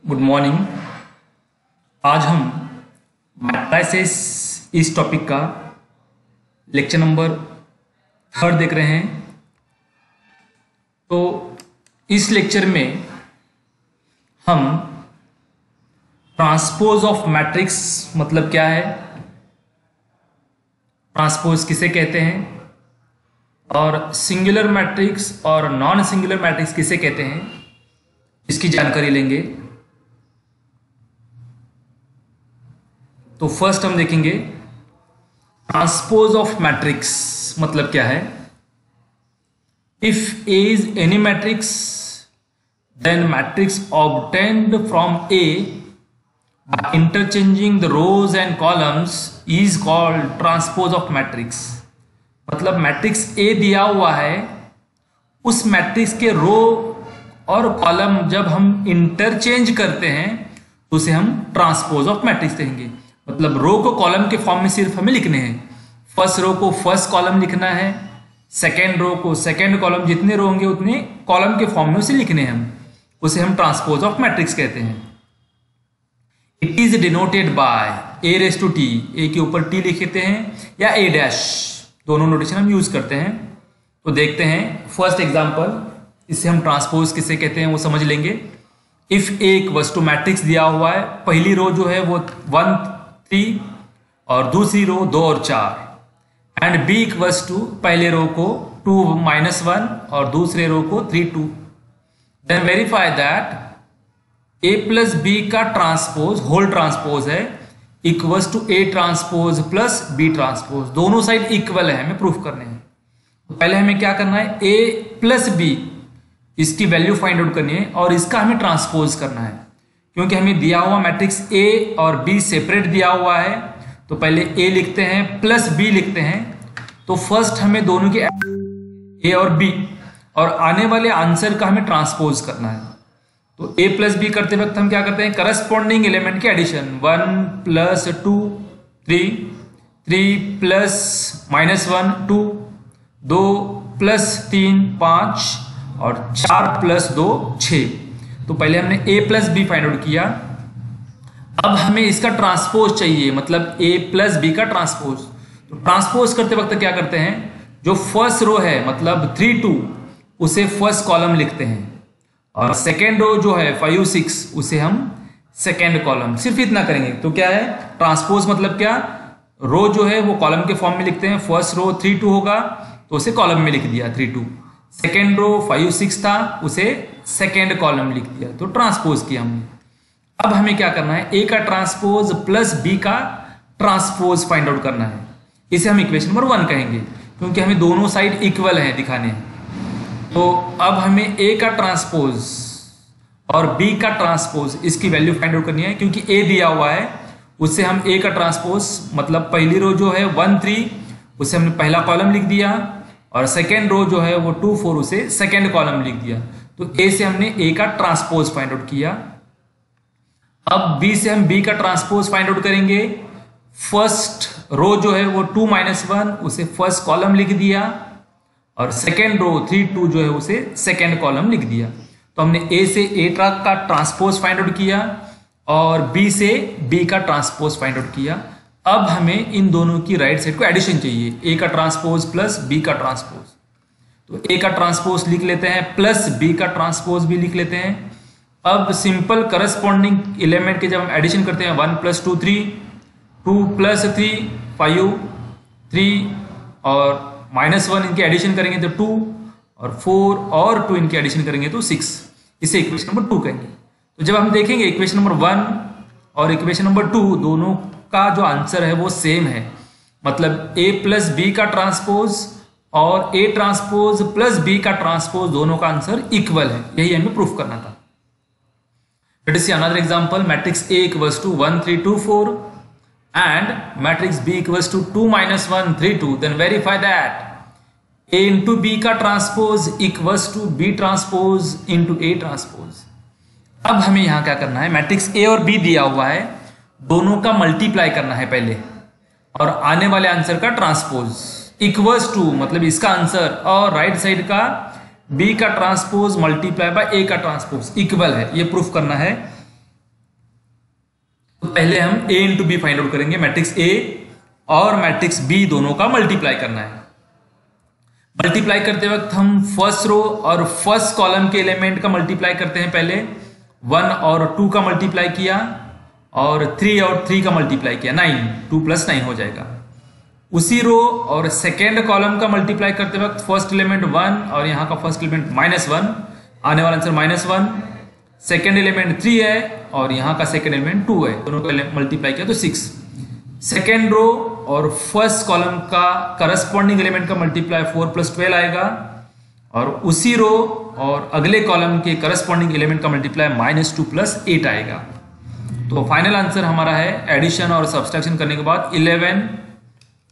Good morning. आज हम matrices इस टॉपिक का लेक्चर नंबर 3 देख रहे हैं। तो इस लेक्चर में हम ट्रांसपोज ऑफ मैट्रिक्स मतलब क्या है, ट्रांसपोज किसे कहते हैं, और सिंगुलर मैट्रिक्स और नॉन सिंगुलर मैट्रिक्स किसे कहते हैं, इसकी जानकारी लेंगे। तो फर्स्ट हम देखेंगे ट्रांसपोज ऑफ मैट्रिक्स मतलब क्या है। If A is any matrix then matrix obtained from A by interchanging the rows and columns is called transpose of matrix। मतलब मैट्रिक्स ए दिया हुआ है, उस मैट्रिक्स के रो और कॉलम जब हम इंटरचेंज करते हैं तो उसे हम ट्रांसपोज ऑफ मैट्रिक्स कहेंगे। मतलब रो को कॉलम के फॉर्म में सिर्फ हमें लिखने हैं। फर्स्ट रो को फर्स्ट कॉलम लिखना है, सेकेंड रो को सेकेंड कॉलम, जितने रो होंगे उतने कॉलम के फॉर्म में उसे लिखने हैं उसे हम ट्रांसपोज ऑफ मैट्रिक्स कहते हैं। It is denoted by A raise to T, A के ऊपर टी लिखते हैं या ए डैश, दोनों नोटेशन हम यूज करते हैं। तो देखते हैं फर्स्ट एग्जांपल, इससे हम ट्रांसपोज किसे कहते हैं वो समझ लेंगे। इफ एक वस्तु मैट्रिक्स दिया हुआ है, पहली रो जो है वो 1 3 और दूसरी रो 2 और 4, एंड बी इक्वल्स टू पहले रो को 2 -1 और दूसरे रो को 3 2, then verify that A plus B का ट्रांसपोज होल ट्रांसपोज है equals to A transpose plus B transpose, दोनों साइड इक्वल है, हमें प्रूफ करने हैं। तो पहले हमें क्या करना है, ए प्लस बी इसकी वैल्यू फाइंड आउट करनी है और इसका हमें ट्रांसपोज करना है। क्योंकि हमें दिया हुआ मैट्रिक्स ए और बी सेपरेट दिया हुआ है, तो पहले ए लिखते हैं प्लस बी लिखते हैं। तो फर्स्ट हमें दोनों के ए और बी और आने वाले आंसर का हमें ट्रांसपोज करना है। तो ए प्लस बी करते वक्त हम क्या करते हैं, करस्पॉन्डिंग एलिमेंट के एडिशन, 1 + 2 3, 3 + -1 2, 2 + 3 5 और 4 + 2 6। तो पहले हमने a plus B find out किया। अब हमें इसका ट्रांसपोज चाहिए, मतलब a प्लस बी का ट्रांसपोज। तो ट्रांसपोज करते वक्त क्या करते हैं, जो फर्स्ट रो है मतलब 3 2 उसे फर्स्ट कॉलम लिखते हैं, और सेकेंड रो जो है 5 6 उसे हम सेकेंड कॉलम, सिर्फ इतना करेंगे। तो क्या है ट्रांसपोज मतलब क्या, रो जो है वो कॉलम के फॉर्म में लिखते हैं। फर्स्ट रो 3 2 होगा तो उसे कॉलम में लिख दिया 3 2, सेकेंड रो 5 6 था उसे सेकेंड कॉलम लिख दिया, तो ट्रांसपोज किया हमने। अब हमें क्या करना है, ए का ट्रांसपोज प्लस बी का ट्रांसपोज फाइंड आउट करना है। इसे हम इक्वेशन नंबर 1 कहेंगे, क्योंकि हमें दोनों साइड इक्वल है दिखाने हैं। तो अब हमें ए का ट्रांसपोज और बी का ट्रांसपोज इसकी वैल्यू फाइंड आउट करनी है। क्योंकि ए दिया हुआ है उससे हम ए का ट्रांसपोज मतलब पहली रो जो है 1 3 उसे हमने पहला कॉलम लिख दिया, और सेकेंड रो जो है वो 2 4 उसे सेकेंड कॉलम लिख दिया। तो ए से हमने ए का ट्रांसपोज फाइंड आउट किया। अब बी से हम बी का ट्रांसपोज फाइंड आउट करेंगे। फर्स्ट रो जो है वो 2 -1 उसे फर्स्ट कॉलम लिख दिया, और सेकेंड रो 3 2 जो है उसे सेकेंड कॉलम लिख दिया। तो हमने ए से ए का ट्रांसपोज फाइंड आउट किया और बी से बी का ट्रांसपोज फाइंड आउट किया। अब हमें इन दोनों की राइट साइड को एडिशन चाहिए, ए का ट्रांसपोज प्लस बी का ट्रांसपोज। तो ए का ट्रांसपोज लिख लेते हैं प्लस बी का ट्रांसपोज भी लिख लेते हैं। अब सिंपल करस्पॉन्डिंग एलिमेंट के जब हम एडिशन करते हैं 1 + 2 3, 2 + 3 5 3 और -1 इनके एडिशन करेंगे तो 2, और 4 और 2 इनके एडिशन करेंगे तो 6। इसे इक्वेशन नंबर 2 कहेंगे। तो जब हम देखेंगे इक्वेशन नंबर 1 और इक्वेशन नंबर 2 दोनों का जो आंसर है वो सेम है, मतलब a प्लस बी का ट्रांसपोज और a ट्रांसपोज प्लस b का ट्रांसपोज दोनों का आंसर इक्वल है, यही हमें प्रूफ करना था। Let us see another example, matrix A equals to 1 3 2 4 and matrix B equals to 2 -1 3 2, then verify that A into B का transpose equals to B transpose into A transpose. अब हमें यहां क्या करना है, मैट्रिक्स A और B दिया हुआ है, दोनों का मल्टीप्लाई करना है पहले, और आने वाले आंसर का ट्रांसपोज इक्वल्स टू मतलब इसका आंसर और राइट साइड का बी का ट्रांसपोज मल्टीप्लाई बाय ए का ट्रांसपोज इक्वल है, ये प्रूफ करना है। पहले हम ए इंटू बी फाइंड आउट करेंगे। मैट्रिक्स ए और मैट्रिक्स बी दोनों का मल्टीप्लाई करना है। मल्टीप्लाई करते वक्त हम फर्स्ट रो और फर्स्ट कॉलम के एलिमेंट का मल्टीप्लाई करते हैं। पहले 1 और 2 का मल्टीप्लाई किया और 3 और 3 का मल्टीप्लाई किया, 9, 2 + 9 हो जाएगा। उसी रो और सेकेंड कॉलम का मल्टीप्लाई करते वक्त फर्स्ट एलिमेंट 1 और यहाँ का फर्स्ट एलिमेंट -1, आने वाला आंसर -1। सेकेंड एलिमेंट 3 है और यहाँ का सेकेंड एलिमेंट 2 है, दोनों का मल्टीप्लाई किया तो 6। सेकेंड रो और फर्स्ट कॉलम का करस्पॉन्डिंग एलिमेंट का मल्टीप्लाई 4 + 12 आएगा और उसी रो और अगले कॉलम के करस्पॉन्डिंग एलिमेंट का मल्टीप्लाई -2 + 8 आएगा। तो फाइनल आंसर हमारा है एडिशन और सब्सट्रैक्शन करने के बाद 11,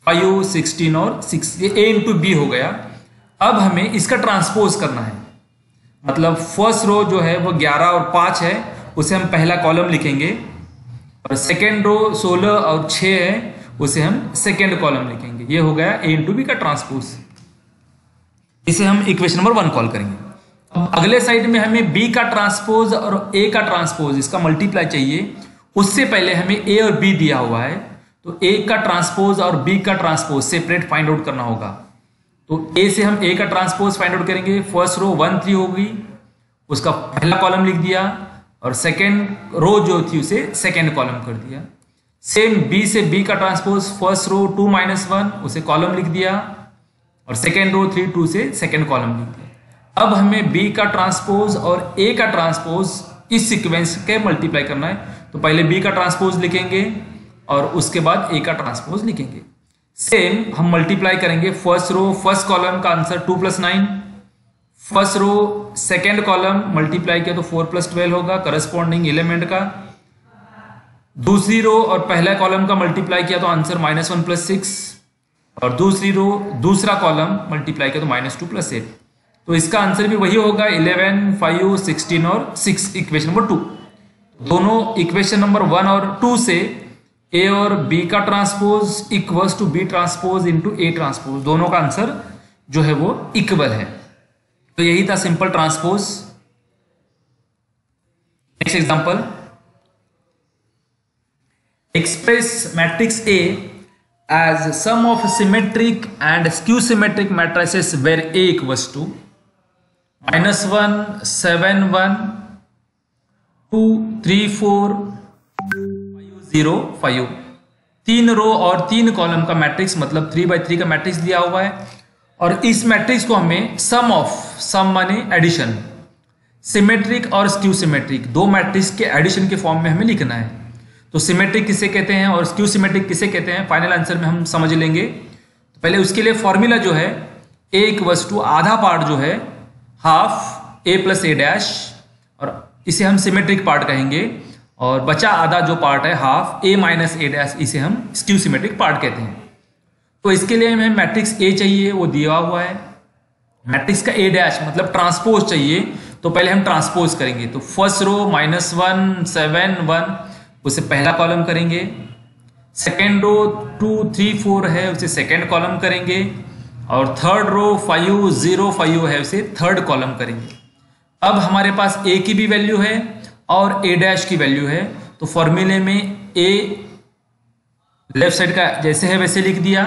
5, 16 और 6, ये ए इंटू बी हो गया। अब हमें इसका ट्रांसपोज करना है, मतलब फर्स्ट रो जो है वो 11 और 5 है, उसे हम पहला कॉलम लिखेंगे और सेकेंड रो 16 और 6 है, उसे हम सेकेंड कॉलम लिखेंगे। ये हो गया ए इंटू बी का ट्रांसपोज। इसे हम इक्वेशन नंबर 1 कॉल करेंगे। अब अगले साइड में हमें बी का ट्रांसपोज और ए का ट्रांसपोज, इसका मल्टीप्लाई चाहिए। उससे पहले हमें ए और बी दिया हुआ है, तो ए का ट्रांसपोज और बी का ट्रांसपोज सेपरेट फाइंड आउट करना होगा। तो ए से हम ए का ट्रांसपोज फाइंड आउट करेंगे। फर्स्ट रो 1, 3 होगी, उसका पहला कॉलम लिख दिया और सेकेंड रो जो थी उसे सेकेंड कॉलम कर दिया। सेम बी से बी का ट्रांसपोज, फर्स्ट रो 2 - 1, उसे कॉलम लिख दिया और सेकेंड रो 3, 2 से सेकेंड कॉलम लिख दिया। अब हमें बी का ट्रांसपोज और ए का ट्रांसपोज इस सीक्वेंस के मल्टीप्लाई करना है। तो पहले बी का ट्रांसपोज लिखेंगे और उसके बाद ए का ट्रांसपोज लिखेंगे। सेम हम मल्टीप्लाई करेंगे। फर्स्ट रो फर्स्ट कॉलम का answer 2 + 9, first row second column multiply किया तो 4 + 12 होगा करस्पॉन्डिंग एलिमेंट का। दूसरी रो और पहला कॉलम का मल्टीप्लाई किया तो आंसर -1 + 6 और दूसरी रो दूसरा कॉलम मल्टीप्लाई किया तो -2 + 8। तो इसका आंसर भी वही होगा 11, 5, 16 और 6, इक्वेशन नंबर 2। दोनों इक्वेशन नंबर 1 और 2 से ए और बी का transpose equals to B transpose into A transpose, दोनों का आंसर जो है वो इक्वल है। तो यही था simple transpose. Next example, express matrix A as sum of symmetric and skew symmetric matrices where A equals to -1, 7, 1, 2, 3, 4, 5, 0, 5। 3 रो और 3 कॉलम का मैट्रिक्स, मतलब 3x3 का मैट्रिक्स दिया हुआ है और इस मैट्रिक्स को हमें सम माने एडिशन, सिमेट्रिक और स्क्यू सिमेट्रिक, दो मैट्रिक्स के एडिशन के फॉर्म में हमें लिखना है। तो सिमेट्रिक किसे कहते हैं और स्क्यू सिमेट्रिक किसे कहते हैं, फाइनल आंसर में हम समझ लेंगे। तो पहले उसके लिए फॉर्मूला जो है ए इक्वल्स टू आधा पार्ट जो है हाफ ए + a' और इसे हम सिमेट्रिक पार्ट कहेंगे और बचा आधा जो पार्ट है हाफ a - a', इसे हम स्क्यू सिमेट्रिक पार्ट कहते हैं। तो इसके लिए हमें मैट्रिक्स ए चाहिए, वो दिया हुआ है। मैट्रिक्स का a' मतलब ट्रांसपोज चाहिए, तो पहले हम ट्रांसपोज करेंगे। तो फर्स्ट रो -1, 7, 1, उसे पहला कॉलम करेंगे। सेकेंड रो 2, 3, 4 है, उसे सेकेंड कॉलम करेंगे और थर्ड रो 5, 0, 5 है, उसे थर्ड कॉलम करेंगे। अब हमारे पास ए की भी वैल्यू है और a' की वैल्यू है, तो फॉर्मूले में a लेफ्ट साइड का जैसे है वैसे लिख दिया,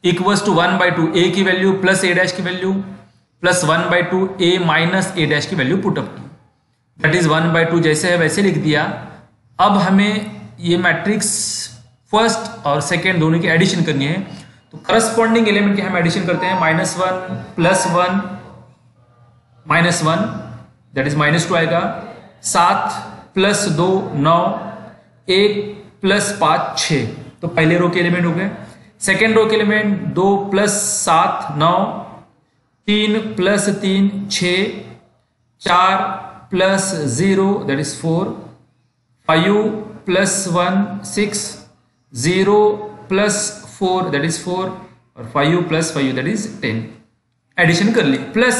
इक्वल्स टू 1/2 a की वैल्यू प्लस a' की वैल्यू प्लस 1/2 a - a' की वैल्यू पुटअप की, दैट इज 1/2 जैसे है वैसे लिख दिया। अब हमें ये मैट्रिक्स फर्स्ट और सेकेंड दोनों की एडिशन करनी है, तो करस्पॉन्डिंग एलिमेंट की हम एडिशन करते हैं। -1 + 1 -1 दैट इज -2 आएगा, 7 + 2 9, 1 + 5 6। तो पहले रो के एलिमेंट हो गए। सेकेंड रो के element 2 + 7 9, 3 + 3 6, 4 + 0 that is 4, 5 + 1 6, 0 + 4 that is 4 और 5 + 5 दैट इज 10। एडिशन कर ली। प्लस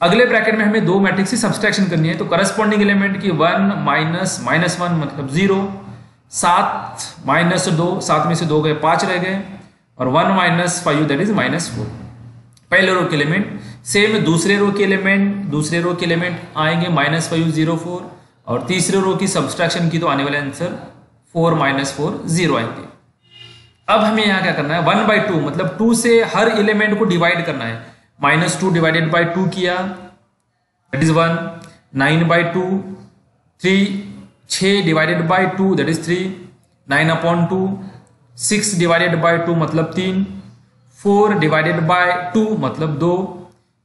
अगले ब्रैकेट में हमें दो मैट्रिक्स की सब्सट्रैक्शन करनी है, तो करस्पॉन्डिंग एलिमेंट की 1 - -1 मतलब 0, 7 - 2, 7 में से 2 गए 5 रह गए और 1 - 5 दैट इज -4। पहले रो के एलिमेंट सेम, दूसरे रो के एलिमेंट आएंगे -5 0 4 और तीसरे रो की सब्सट्रैक्शन की तो आने वाले आंसर 4 माइनस 4 0 आएंगे। अब हमें यहाँ क्या करना है, 1/2 मतलब 2 से हर एलिमेंट को डिवाइड करना है। -2 डिवाइडेड बाई 2 किया, that is 1। 9/2, 3, 6 divided by 2 that is 3, 9/2। 6 divided by 2 मतलब 3, 4 डिवाइडेड बाई 2 मतलब 2,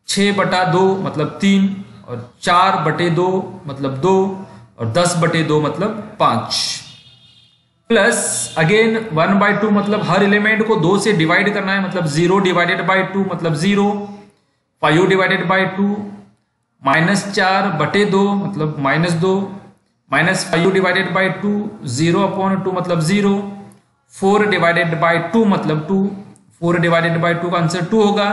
6/2 मतलब 3, और 4/2 मतलब 2, और 10/2 मतलब 5, प्लस अगेन 1/2 मतलब हर एलिमेंट को 2 से डिवाइड करना है, मतलब 0 डिवाइडेड बाई 2 मतलब 0, 5 डिवाइडेड बाई 2, -4/2 मतलब -2, -5 डिवाइडेड बाई 2, 0/2 मतलब 0, 4 डिवाइडेड बाई 2 मतलब 2, 4 डिवाइडेड बाई 2 का आंसर 2 होगा,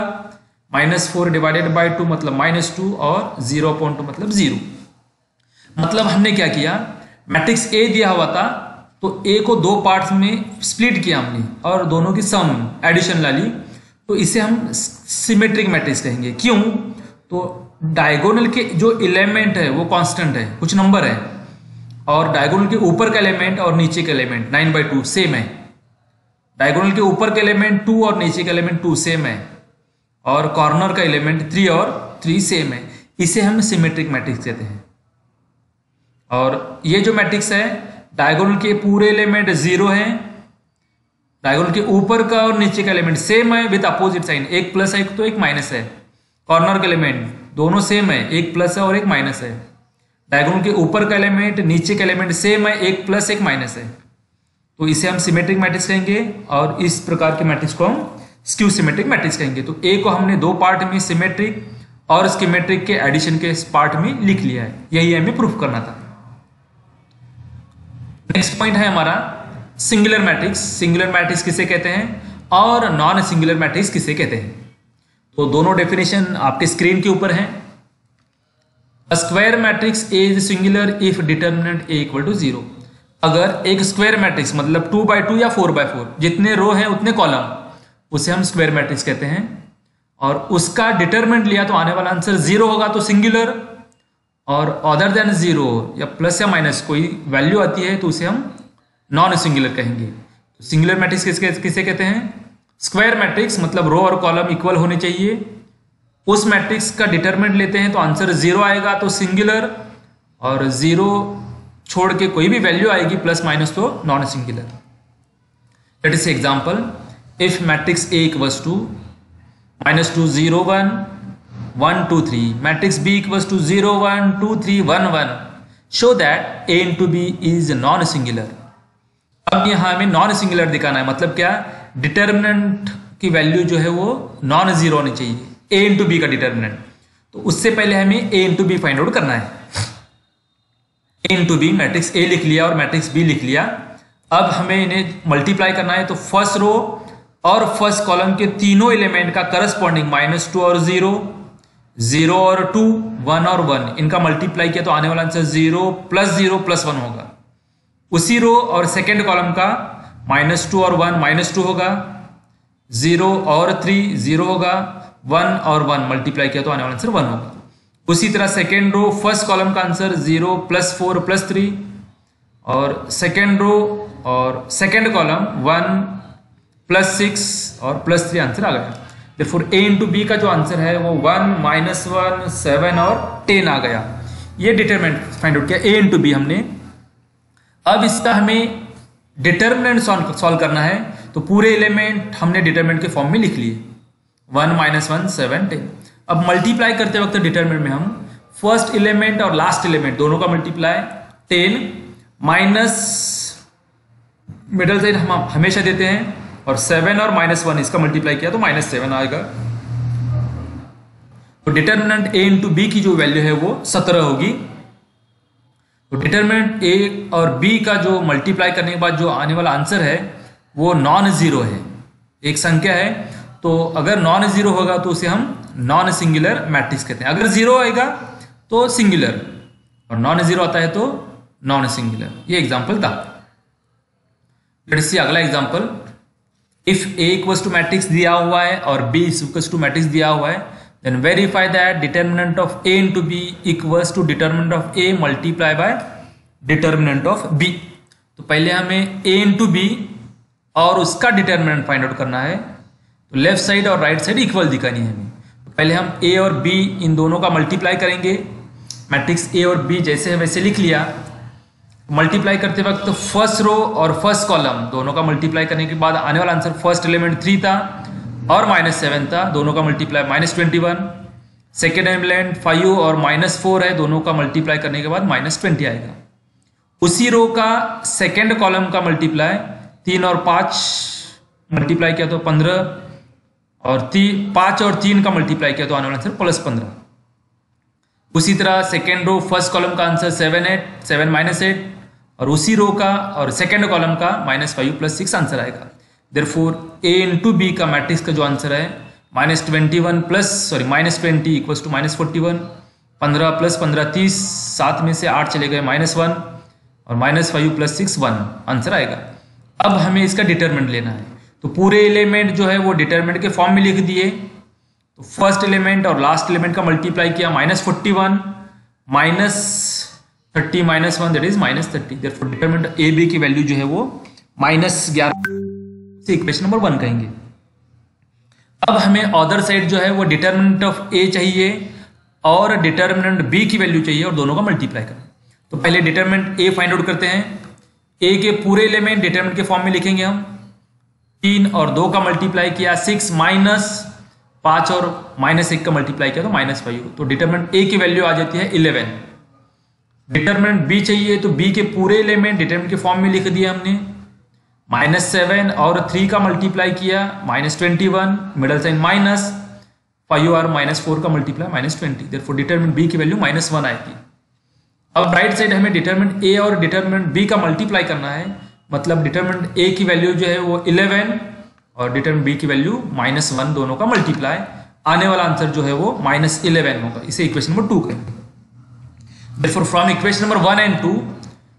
-4 डिवाइडेड बाई 2 मतलब -2, और 0/2 मतलब 0। मतलब हमने क्या किया, मैट्रिक्स ए दिया हुआ था तो ए को 2 पार्ट्स में स्प्लिट किया हमने और दोनों की सम एडिशन ला ली, तो इसे हम सिमेट्रिक मैट्रिक्स कहेंगे। क्यों, तो डायगोनल के जो एलिमेंट है वो कांस्टेंट है, कुछ नंबर है, और डायगोनल के ऊपर का एलिमेंट और नीचे का एलिमेंट 9/2 सेम है। डायगोनल के ऊपर का एलिमेंट 2 और नीचे का एलिमेंट 2 सेम है, और कॉर्नर का एलिमेंट 3 और 3 सेम है। इसे हम सिमेट्रिक मैट्रिक्स कहते हैं। और ये जो मैट्रिक्स है, डायगोनल के पूरे एलिमेंट 0 है, डायगोनल के ऊपर का और नीचे का एलिमेंट सेम है विद अपोजिट साइन, एक प्लस है तो एक माइनस है। कॉर्नर के एलिमेंट दोनों सेम है, एक प्लस है और एक माइनस है। डायगोनल के ऊपर का एलिमेंट नीचे का एलिमेंट सेम है, एक प्लस एक माइनस है। तो इसे हम सिमेट्रिक मैट्रिक्स कहेंगे, और इस प्रकार के मैट्रिक्स को हम स्क्यू सिमेट्रिक मैट्रिक्स कहेंगे। तो ए को हमने 2 पार्ट में सिमेट्रिक और स्कीमेट्रिक के एडिशन के पार्ट में लिख लिया है, यही हमें प्रूफ करना था। नेक्स्ट पॉइंट है हमारा सिंगुलर मैट्रिक्स। सिंगुलर मैट्रिक्स किसे कहते हैं और नॉन सिंगुलर मैट्रिक्स किसे कहते हैं, तो दोनों डेफिनेशन आपके स्क्रीन के ऊपर है। Square matrix is singular if determinant A equal to 0। अगर एक स्क्वायर मैट्रिक्स मतलब 2/2 या 4/4 जितने रो हैं उतने कॉलम, उसे हम स्क्वायर मैट्रिक्स कहते हैं, और उसका डिटर्मिनेंट लिया तो आने वाला आंसर 0 होगा तो सिंगुलर, और अदर देन 0 या प्लस या माइनस कोई वैल्यू आती है तो उसे हम नॉन सिंगुलर कहेंगे। तो सिंगुलर मैट्रिक्स किसे कहते हैं, स्क्वायर मैट्रिक्स मतलब रो और कॉलम इक्वल होने चाहिए, उस मैट्रिक्स का डिटरमिनेंट लेते हैं तो आंसर 0 आएगा तो सिंगुलर, और 0 छोड़ के कोई भी वैल्यू आएगी प्लस माइनस तो non singular. Let us say example, if matrix A equals to -2 0 1 1 2 3, matrix B equals to 0 1 2 3 1 1, show that A into B is non singular. अब यहाँ हमें नॉन सिंगुलर दिखाना है, मतलब क्या, डिटर्मिनेंट की वैल्यू जो है वो नॉन जीरो होनी चाहिए, A into B का डिटर्मिनेंट। तो उससे पहले हमें A into B find out करना है। A into B, matrix A लिख लिया और मैट्रिक्स B लिख लिया। अब हमें इन्हें मल्टीप्लाई करना है, तो फर्स्ट रो और फर्स्ट कॉलम के तीनों एलिमेंट का करस्पॉन्डिंग -2 और 0, 0 और 2, 1 और 1, इनका मल्टीप्लाई किया तो आने वाला आंसर 0 + 1 होगा। उसी रो और सेकेंड कॉलम का -2 और 1 -2 होगा, 0 और 3 0 होगा, 1 और 1 मल्टीप्लाई किया तो आने वाला आंसर 1 होगा। उसी तरह सेकेंड रो फर्स्ट कॉलम का आंसर 0 + 4 + 3, और सेकेंड रो और सेकेंड कॉलम 1 + 6 और +3 आंसर आ गया। Therefore A into B का जो आंसर है वो 1 -1 7 और 10 आ गया। ये डिटरमिनेंट फाइंड आउट किया A into B हमने। अब इसका हमें डिटरमिनेंट सॉल्व करना है, तो पूरे एलिमेंट हमने डिटरमिनेंट के फॉर्म में लिख लिए, 1 -1 7 10। अब मल्टीप्लाई करते वक्त डिटरमिनेंट में हम फर्स्ट एलिमेंट और लास्ट एलिमेंट दोनों का मल्टीप्लाई 10 माइनस मिडल साइड हम हमेशा देते हैं, और 7 और -1 इसका मल्टीप्लाई किया तो -7 आएगा। तो डिटरमिनेंट A into B की जो वैल्यू है वो 17 होगी। तो डिटरमिनेंट A और B का जो मल्टीप्लाई करने के बाद जो आने वाला आंसर है वो नॉन जीरो है, एक संख्या है। तो अगर नॉन जीरो होगा तो उसे हम नॉन सिंगुलर मैट्रिक्स कहते हैं। अगर जीरो आएगा तो सिंगुलर, और नॉन जीरो आता है तो नॉन सिंगुलर। ये एग्जांपल था। लेट्स सी अगला example, if A equals to matrix दिया हुआ है और B इक्वल्स टू मैट्रिक्स दिया हुआ है, then verify that determinant of A into B equals to determinant of A multiply by determinant of B। तो पहले हमें a इंटू बी और उसका डिटर्मिनेंट फाइंड आउट करना है। तो लेफ्ट साइड और राइट साइड इक्वल दिखानी है हमें। तो पहले हम a और b इन दोनों का मल्टीप्लाई करेंगे। मैट्रिक्स a और b जैसे है वैसे लिख लिया। मल्टीप्लाई करते वक्त फर्स्ट रो और फर्स्ट कॉलम दोनों का मल्टीप्लाई करने के बाद आने वाला आंसर फर्स्ट एलिमेंट 3 था और -7 था, दोनों का मल्टीप्लाई -21। सेकेंड एलिमेंट 5 और -4 है, दोनों का मल्टीप्लाई करने के बाद -20 आएगा। उसी रो का सेकेंड कॉलम का मल्टीप्लाई 3 और 5 मल्टीप्लाई किया तो 15 और 5 और 3 का मल्टीप्लाई किया तो आने वाला आंसर +15। उसी तरह सेकेंड रो फर्स्ट कॉलम का आंसर 7 -8 और उसी रो का और सेकेंड कॉलम का -5 + 6 आंसर आएगा। देयरफॉर a इंटू बी का मैट्रिक्स का जो आंसर है -20 इक्वल्स टू -41, 15 + 15 30, 7 में से 8 चले गए -1 और -5 + 6 1 आंसर आएगा। अब हमें इसका डिटरमिनेंट लेना है। तो पूरे एलिमेंट जो है वो डिटरमिनेंट के फॉर्म में लिख दिए। तो फर्स्ट एलिमेंट और लास्ट एलिमेंट का मल्टीप्लाई किया -41 -30 -1 that is -30। Therefore determinant A B की वैल्यू जो है वो -11 से इक्वेशन नंबर 1 कहेंगे। अब हमें अदर साइड जो है वो डिटरमिनेंट ऑफ ए चाहिए और डिटरमिनेंट बी की वैल्यू चाहिए और दोनों का मल्टीप्लाई करें। तो पहले डिटरमिनेंट ए फाइंड आउट करते हैं। ए के पूरे एलिमेंट डिटरमिनेंट के फॉर्म में लिखेंगे हम। 3 और 2 का मल्टीप्लाई किया 6 -5 और -1 का मल्टीप्लाई किया तो -5। तो डिटरमिनेंट ए की वैल्यू आ जाती है 11। डिटरमिनेंट बी चाहिए तो बी के पूरे एलिमेंट डिटरमिनेंट के फॉर्म में लिख दिया हमने। -7 और 3 का मल्टीप्लाई किया -21, मिडल साइन -5 और -4 का मल्टीप्लाई -20। देयरफॉर डिटरमिनेंट बी की वैल्यू -1 आएगी। अब राइट साइड हमें डिटरमिनेंट ए और डिटरमिनेंट बी का मल्टीप्लाई करना है। मतलब डिटरमिनेंट ए की वैल्यू जो है वो 11 और डिटरमिनेंट बी की वैल्यू -1, दोनों का मल्टीप्लाई, आने वाला आंसर जो है वो -11 होगा। इसे इक्वेशन नंबर 2 करेंगे। Therefore from equation number 1 and 2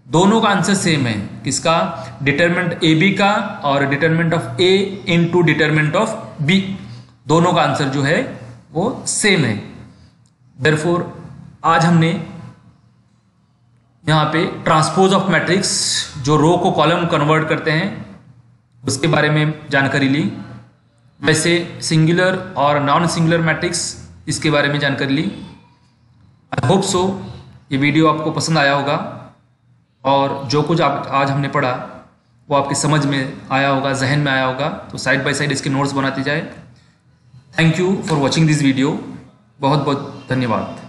दोनों का आंसर सेम है। किसका? डिटरमिनेंट ए बी का और determinant of A into determinant of B, दोनों का आंसर जो है वो सेम है। देयरफॉर आज हमने यहाँ पे ट्रांसपोज ऑफ मैट्रिक्स, जो रो को कॉलम कन्वर्ट करते हैं, उसके बारे में जानकारी ली। वैसे सिंगुलर और नॉन सिंगुलर मैट्रिक्स, इसके बारे में जानकारी ली। आई होप सो ये वीडियो आपको पसंद आया होगा और जो कुछ आज हमने पढ़ा वो आपकी समझ में आया होगा, जहन में आया होगा। तो साइड बाय साइड इसके नोट्स बनाते जाए। Thank you for watching this video. बहुत बहुत धन्यवाद।